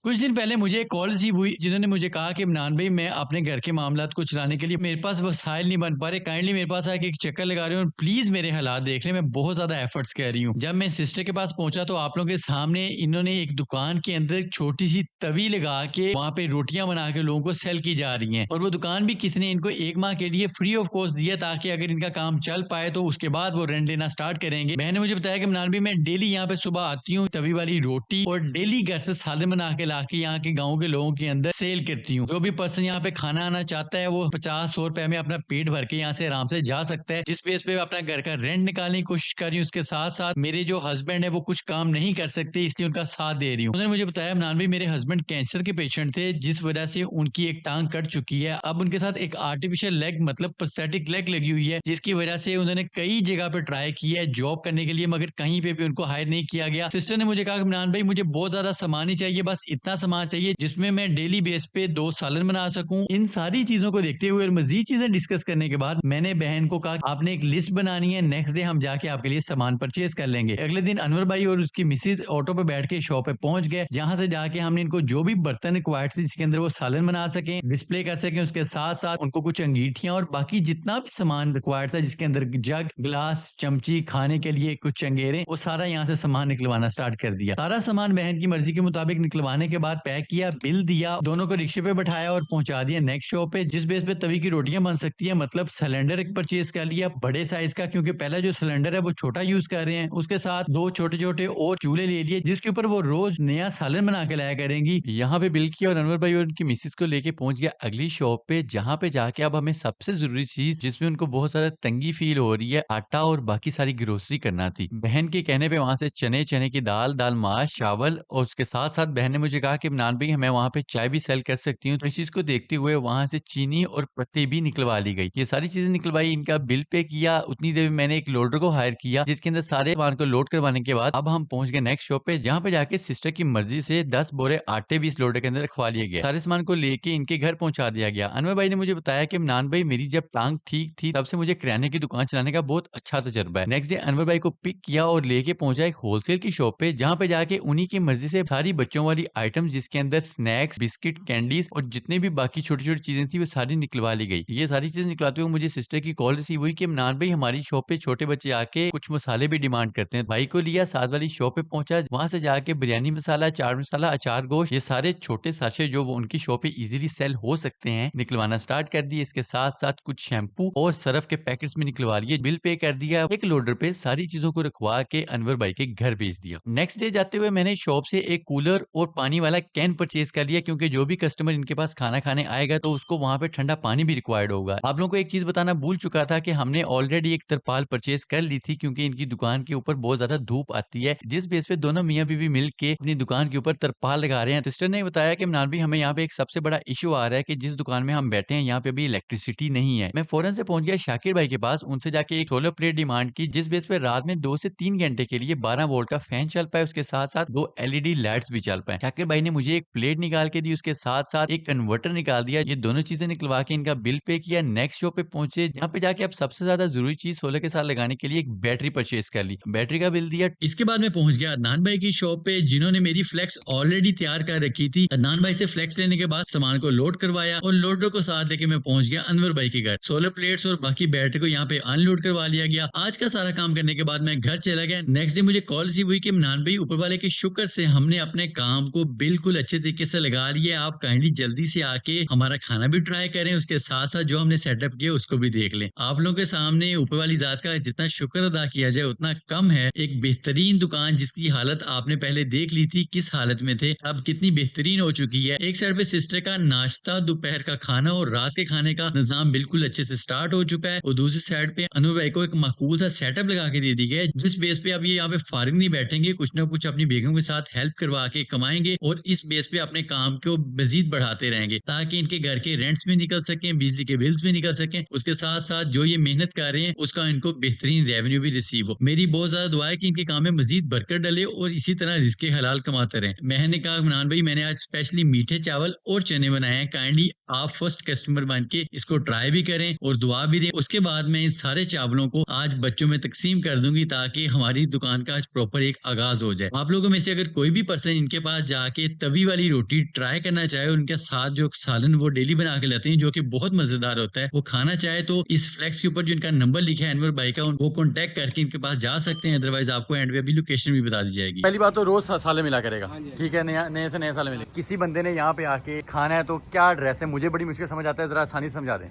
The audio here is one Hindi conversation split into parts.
कुछ दिन पहले मुझे एक कॉल रिसीव हुई जिन्होंने मुझे कहा कि इमरान भाई मैं अपने घर के मामलात को चलाने के लिए मेरे पास वसाइल नहीं बन पा रहे, काइंडली मेरे पास आके एक चक्कर लगा रहे हो और प्लीज मेरे हालात देख रहे हैं, मैं बहुत ज्यादा एफर्ट्स कर रही हूँ। जब मैं सिस्टर के पास पहुंचा तो आप लोगों के सामने इन्होंने एक दुकान के अंदर एक छोटी सी तवी लगा के वहां पे रोटियां बना के लोगों को सेल की जा रही हैं, और वो दुकान भी किसी ने इनको 1 माह के लिए फ्री ऑफ कॉस्ट दिया ताकि अगर इनका काम चल पाए तो उसके बाद वो रेंट लेना स्टार्ट करेंगे। मैंने मुझे बताया कि इमरान भाई मैं डेली यहाँ पे सुबह आती हूँ, तवी वाली रोटी और डेली घर से सालन बना के ला के यहाँ के गाँव के लोगों के अंदर सेल करती हूँ। जो भी पर्सन यहाँ पे खाना आना चाहता है वो 50-100 रुपए में अपना पेट भर के यहाँ से आराम से जा सकता है, जिस बेस पे अपना घर का रेंट निकालने की कोशिश कर रही हूँ। उसके साथ साथ मेरे जो हस्बैंड है वो कुछ काम नहीं कर सकते, इसलिए उनका साथ दे रही हूँ। उन्होंने मुझे बताया इमरान भाई मेरे हस्बैंड कैंसर के पेशेंट थे, जिस वजह से उनकी एक टांग कट चुकी है। अब उनके साथ एक आर्टिफिशियल लेग मतलब प्रोस्थेटिक लेग लगी हुई है, जिसकी वजह से उन्होंने कई जगह पे ट्राई किया है जॉब करने के लिए, मगर कहीं पे भी उनको हायर नहीं किया गया। सिस्टर ने मुझे कहा इमरान भाई मुझे बहुत ज्यादा सामान ही चाहिए, बस इतना सामान चाहिए जिसमें मैं डेली बेस पे 2 सालन बना सकूं। इन सारी चीजों को देखते हुए और मजीद चीजें डिस्कस करने के बाद मैंने बहन को कहा आपने एक लिस्ट बनानी है, नेक्स्ट डे हम जाके आपके लिए सामान परचेज कर लेंगे। अगले दिन अनवर भाई और उसकी मिसिज ऑटो पे बैठ के शॉप पे पहुंच गए, जहां से जाके हमने इनको जो भी बर्तन रिक्वायर्ड थे जिसके अंदर वो सालन बना सकें, डिस्प्ले कर सकें, उसके साथ साथ उनको कुछ अंगीठियां और बाकी जितना भी सामान रिक्वायर्ड था जिसके अंदर जग, ग्लास, चमची, खाने के लिए कुछ चंगेरे, वो सारा यहाँ से सामान निकलवाना स्टार्ट कर दिया। सारा सामान बहन की मर्जी के मुताबिक निकलवाने के बाद पैक किया, बिल दिया, दोनों को रिक्शे पे बैठाया और पहुंचा दिया नेक्स्ट शॉप पे, जिस बेस पे तवी की रोटियां बन सकती है। मतलब सिलेंडर एक परचेज कर लिया बड़े साइज का, क्योंकि पहला जो सिलेंडर है वो छोटा यूज कर रहे हैं। उसके साथ 2 छोटे छोटे और चूल्हे ले लिए जिसके ऊपर वो रोज नया सालन बना के लाया करेंगी। यहाँ पे बिल किया और अनवर भाई और उनकी मिसिस को लेके पहुंच गया अगली शॉप पे, जहाँ पे जाके अब हमें सबसे जरूरी चीज जिसमें उनको बहुत ज्यादा तंगी फील हो रही है, आटा और बाकी सारी ग्रोसरी करना थी। बहन के कहने पे वहां से चने, चने की दाल, दाल माश, चावल और उसके साथ साथ बहन ने मुझे कहा कि इमरान भाई मैं वहाँ पे चाय भी सेल कर सकती हूँ। तो इस चीज को देखते हुए वहां से चीनी और पत्ते भी निकलवा ली गई। ये सारी चीजें निकलवाई, इनका बिल पे किया। उतनी देर में मैंने एक लोडर को हायर किया जिसके अंदर सारे सामान को लोड करवाने के बाद अब हम पहुंच गए नेक्स्ट शॉप पे, जहाँ पे जाके सिस्टर की मर्जी से 10 बोरे आटे भी इस लोडर के अंदर रखवा लिए गए। सारे सामान को लेके इनके घर पहुंचा दिया गया। अनवर भाई ने मुझे बताया कि इमरान भाई मेरी जब टांग ठीक थी तब से मुझे किराने की दुकान चलाने का बहुत अच्छा तजर्बा है। नेक्स्ट डे अनवर भाई को पिक किया और लेके पहुंचा एक होलसेल की शॉप पे, जहाँ पे जाके उन्हीं की मर्जी से सारी बच्चों वाली आइटम जिसके अंदर स्नैक्स, बिस्किट, कैंडीज और जितने भी बाकी छोटी छोटी चीजें थी वो सारी निकलवा ली गई। ये सारी चीजें निकलवाते हुए मुझे सिस्टर की कॉल रिसीव हुई कि इमरान भाई हमारी शॉप पे छोटे बच्चे आके कुछ मसाले भी डिमांड करते हैं। भाई को लिया, साथ वाली शॉप पे पहुंचा, वहां से जाके बिरयानी मसाला, चाट मसाला, अचार गोश्त, ये सारे छोटे साशे जो वो उनकी शॉप पे इजीली सेल हो सकते हैं निकलवाना स्टार्ट कर दिए। इसके साथ साथ कुछ शैम्पू और सरफ के पैकेट्स में निकलवा लिए, बिल पे कर दिया, एक लोडर पे सारी चीजों को रखवा के अनवर भाई के घर भेज दिया। नेक्स्ट डे जाते हुए मैंने शॉप से एक कूलर और पानी वाला कैन परचेज कर लिया, क्योंकि जो भी कस्टमर इनके पास खाना खाने आएगा तो उसको वहां पे ठंडा पानी भी रिक्वायर्ड होगा। आप लोगों को एक चीज बताना भूल चुका था कि हमने ऑलरेडी एक तरपाल परचेज कर ली थी, क्योंकि इनकी दुकान के ऊपर बहुत ज्यादा धूप आती है, जिस बेस पे दोनों मियाँ बीवी मिल के अपनी दुकान के ऊपर तरपाल लगा रहे हैं। सिस्टर ने बताया कि इमरान भाई हमें यहाँ पे एक सबसे बड़ा इशू आ रहा है कि जिस दुकान में हम बैठे हैं यहाँ पे अभी इलेक्ट्रिसिटी नहीं है। मैं फौरन से पहुंच गया शाकिर भाई के पास, उनसे जाके एक सोलर प्लेट डिमांड की, जिस बेस पे रात में 2 से 3 घंटे के लिए 12 वोल्ट का फैन चल पाए, उसके साथ साथ 2 एलईडी लाइट्स भी चल पाए। शाकिर भाई ने मुझे एक प्लेट निकाल के दी, उसके साथ साथ एक कन्वर्टर निकाल दिया। ये दोनों चीजें निकलवा के इनका बिल पे किया। नेक्स्ट शॉप पे पहुंचे, जहाँ पे जाके अब सबसे ज्यादा जरूरी चीज सोलर के साथ लगाने के लिए एक बैटरी परचेज कर ली, बैटरी का बिल दिया। इसके बाद मैं पहुंच गया अदनान भाई की शॉप पे, जिन्होंने मेरी फ्लेक्स ऑलरेडी तैयार कर रखी थी। अदनान भाई से फ्लेक्स लेने के बाद सामान को लोड करवाया और लोडर को साथ लेके मैं पहुंच गया अनवर भाई के घर। सोलर प्लेट्स और बाकी बैटरी को यहाँ पे अनलोड करवा लिया गया। आज का सारा काम करने के बाद मैं घर चला गया। नेक्स्ट डे मुझे कॉल रिसीव हुई कि इमरान भाई ऊपर वाले के शुक्र से हमने अपने काम को बिल्कुल अच्छे तरीके से लगा लिया, आप काइंडली जल्दी से आके हमारा खाना भी ट्राई करें, उसके साथ साथ जो हमने सेटअप किया उसको भी देख लें। आप लोगों के सामने ऊपर वाली जात का जितना शुक्र अदा किया जाए उतना कम है। एक बेहतरीन दुकान जिसकी हालत आपने पहले देख ली थी किस हालत में थे, अब कितनी बेहतरीन हो चुकी है। एक साइड पे सिस्टर का नाश्ता, दोपहर का खाना और रात के खाने का निजाम बिल्कुल अच्छे से स्टार्ट हो चुका है, और दूसरी साइड पे अनु भाई को एक माकूल सा सेटअप लगा के दे दी गया है, जिस बेस पे अब ये यहाँ पे फारिग नहीं बैठेंगे, कुछ ना कुछ अपनी बेगम के साथ हेल्प करवा के कमाएंगे और इस बेस पे अपने काम को मजीद बढ़ाते रहेंगे, ताकि इनके घर के रेंट्स भी निकल सकें, बिजली के बिल्स भी निकल सकें, उसके साथ साथ जो ये मेहनत कर रहे हैं उसका इनको बेहतरीन रेवेन्यू भी रिसीव हो। मेरी बहुत ज्यादा दुआ है कि इनके काम में मजीद बरकत डले और इसी तरह रिज़्क़ हलाल कमाते रहें। मैंने कहा इमरान भाई मैंने आज स्पेशली मीठे चावल और चने बनाए हैं, काइंडली आप फर्स्ट कस्टमर बन के इसको ट्राई भी करें और दुआ भी दें। उसके बाद मैं इन सारे चावलों को आज बच्चों में तकसीम कर दूंगी ताकि हमारी दुकान का आज प्रॉपर एक आगाज हो जाए। आप लोगों में से अगर कोई भी पर्सन इनके पास जाके तवी वाली रोटी ट्राई करना चाहे, उनके साथ जो सालन वो डेली बना के लाते हैं जो कि बहुत मजेदार होता है, वो खाना चाहे तो इस फ्लेक्स के ऊपर जो इनका नंबर लिखा है अनवर भाई का, वो कॉन्टेक्ट करके इनके पास जा सकते हैं। अदरवाइज आपको एंड पे अभी लोकेशन भी बता दी जाएगी। पहली बात तो रोज साले मिला करेगा, ठीक है, नए से नए साले मिले। किसी बंदे ने यहाँ पे आके खाना है तो क्या एड्रेस है, मुझे बड़ी मुश्किल समझ आता है, जरा आसानी से समझा दें।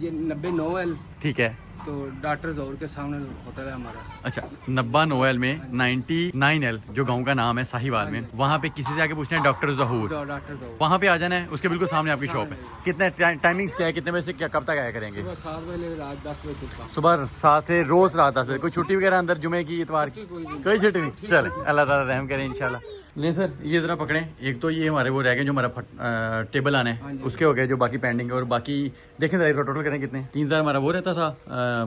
ये 90 ठीक है, तो डॉक्टर जोर के सामने होटल है हमारा। अच्छा, 90 नोएल में 99L जो गांव का नाम है साहिवाल में, वहाँ पे किसी से आके पूछना है डॉक्टर जहूर, वहाँ पे आ जाना है, उसके बिल्कुल सामने आपकी शॉप है। कितने टाइमिंग्स क्या है, कितने बजे से क्या कब तक आया करेंगे? सुबह 7 बजे रात 10 बजे तक। सुबह 7 से रोज रात 10 बजे। कोई छुट्टी वगैरह अंदर जुमे की, इतवार की? कोई छुट्टी नहीं। चले, अल्लाह ताला रहम करे इंशाल्लाह। नहीं सर, ये जरा पकड़े। एक तो ये हमारे वो रह गए जो हमारा टेबल आना है, उसके हो गए जो बाकी पेंडिंग है, और बाकी देखें जरा टोटल करें कितने। 3000 हमारा वो रहता था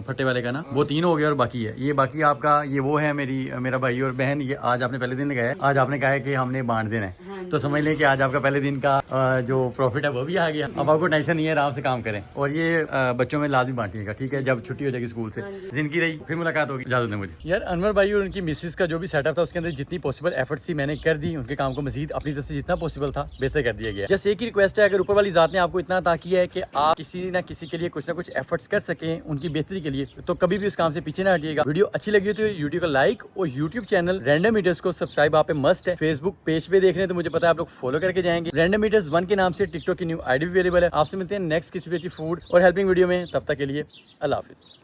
फट्टे वाले का ना, वो 3 हो गया और बाकी है ये। बाकी आपका ये वो है मेरा भाई और बहन, ये आज आपने पहले दिन लगाया, आज आपने कहा है कि हमने बांट देना है, तो समझ लें कि आज आपका पहले दिन का जो प्रॉफिट है वो भी आ गया। अब आपको टेंशन नहीं है, आराम से काम करें। और ये बच्चों में लाजमी बांटिएगा, ठीक है, जब छुट्टी हो जाएगी स्कूल से। जिनकी रही फिर मुलाकात होगी। इजाजत दें मुझे। यार अनवर भाई और उनकी मिसेस का जो भी सेटअप था उसके अंदर जितनी पॉसिबल एफर्ट्स थी मैंने कर दी, उनके काम को मजीद अपनी तरफ से जितना पॉसिबल था बेहतर कर दिया गया। जस्ट एक ही रिक्वेस्ट है, अगर ऊपर वाली जात ने आपको इतना अता किया है कि आप किसी ना किसी के लिए कुछ ना कुछ एफर्ट्स कर सकें उनकी बेहतरी के लिए, तो कभी भी उस काम से पीछे ना हटिएगा। वीडियो अच्छी लगी तो यूट्यूब का लाइक और यूट्यूब चैनल रैंडम ईटर्स को सब्सक्राइब आप पे मस्ट है। फेसबुक पेज पे देख रहे हैं तो मुझे पता है आप लोग फॉलो करके जाएंगे। रैंडम ईटर्स 1 के नाम से टिकटॉक की न्यू आईडी भी अवेलेबल है। आपसे मिलते हैं नेक्स्ट किसी भी अच्छी फूड और हेल्पिंग वीडियो में, तब तक के लिए अल्लाह हाफिज।